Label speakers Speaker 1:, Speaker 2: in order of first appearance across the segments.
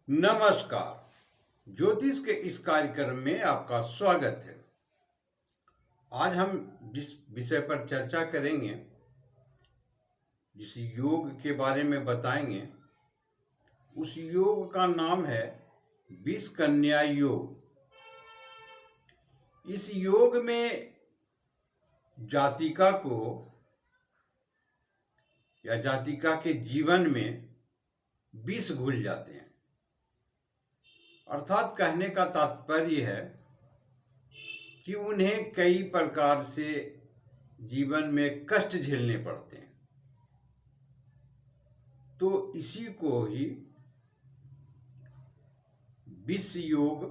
Speaker 1: नमस्कार। ज्योतिष के इस कार्यक्रम में आपका स्वागत है। आज हम जिस विषय पर चर्चा करेंगे, जिस योग के बारे में बताएंगे, उस योग का नाम है विषकन्या योग। इस योग में जातिका को या जातिका के जीवन में विष घुल जाते हैं। अर्थात कहने का तात्पर्य है कि उन्हें कई प्रकार से जीवन में कष्ट झेलने पड़ते हैं। तो इसी को ही विष योग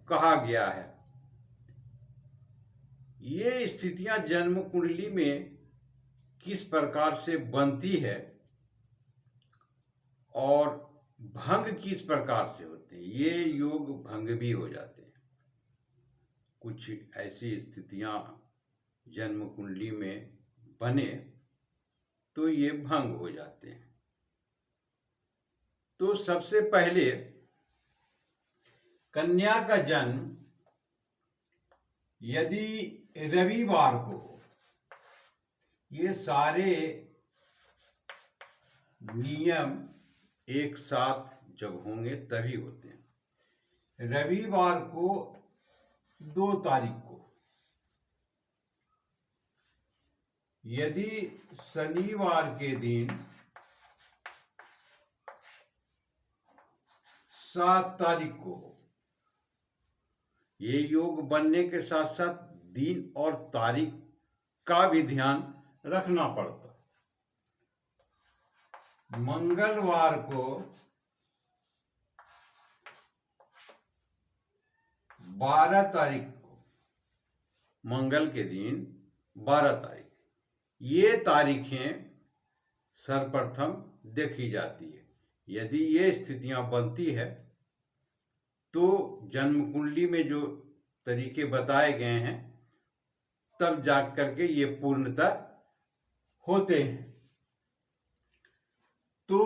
Speaker 1: कहा गया है। ये स्थितियां जन्म कुंडली में किस प्रकार से बनती है और भंग किस प्रकार से होते हैं, ये योग भंग भी हो जाते हैं। कुछ ऐसी स्थितियां जन्म कुंडली में बने तो ये भंग हो जाते हैं। तो सबसे पहले कन्या का जन्म यदि रविवार को हो, ये सारे नियम एक साथ जब होंगे तभी होते हैं। रविवार को 2 तारीख को, यदि शनिवार के दिन 7 तारीख को, ये योग बनने के साथ साथ दिन और तारीख का भी ध्यान रखना पड़ता। मंगलवार को 12 तारीख को, मंगल के दिन 12 तारीख, ये तारीखें सर्वप्रथम देखी जाती है। यदि ये स्थितियां बनती है तो जन्म कुंडली में जो तरीके बताए गए हैं तब जाग करके ये पूर्णतः होते हैं। तो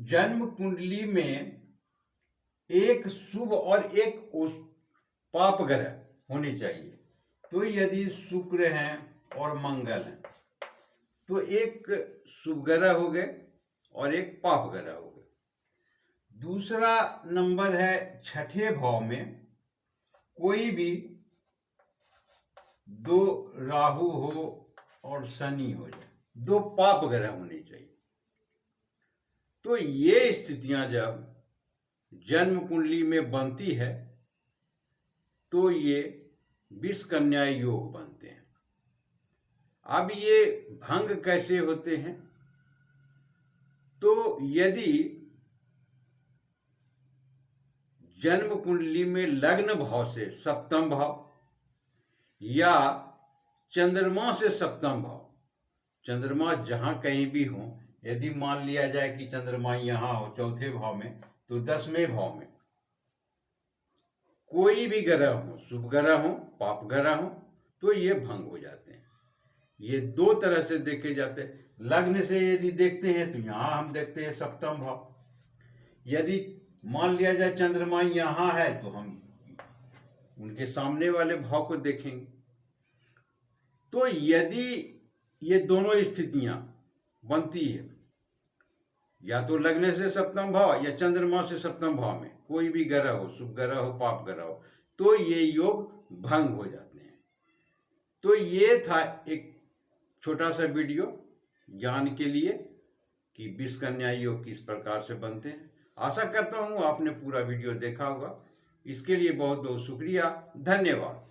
Speaker 1: जन्म कुंडली में एक शुभ और एक पाप ग्रह होने चाहिए। तो यदि शुक्र हैं और मंगल हैं तो एक शुभ ग्रह हो गए और एक पाप ग्रह हो गए। दूसरा नंबर है 6ठे भाव में कोई भी 2 राहु हो और शनि हो जाए, 2 पाप ग्रह होने चाहिए। तो ये स्थितियां जब जन्म कुंडली में बनती है तो ये विषकन्या योग बनते हैं। अब ये भंग कैसे होते हैं? तो यदि जन्म कुंडली में लग्न भाव से सप्तम भाव या चंद्रमा से सप्तम भाव, चंद्रमा जहां कहीं भी हो, यदि मान लिया जाए कि चंद्रमा यहां हो 4थे भाव में, तो 10वें भाव में कोई भी ग्रह हो, शुभ ग्रह हो, पाप ग्रह हो, तो ये भंग हो जाते हैं। ये 2 तरह से देखे जाते हैं। लग्न से यदि देखते हैं तो यहां हम देखते हैं सप्तम भाव। यदि मान लिया जाए चंद्रमा यहां है तो हम उनके सामने वाले भाव को देखेंगे। तो यदि ये दोनों स्थितियां बनती है, या तो लग्न से सप्तम भाव या चंद्रमा से सप्तम भाव में कोई भी ग्रह हो, शुभ ग्रह हो, पाप ग्रह हो, तो ये योग भंग हो जाते हैं। तो ये था एक छोटा सा वीडियो ज्ञान के लिए कि विषकन्या योग किस प्रकार से बनते हैं। आशा करता हूं आपने पूरा वीडियो देखा होगा। इसके लिए बहुत बहुत शुक्रिया, धन्यवाद।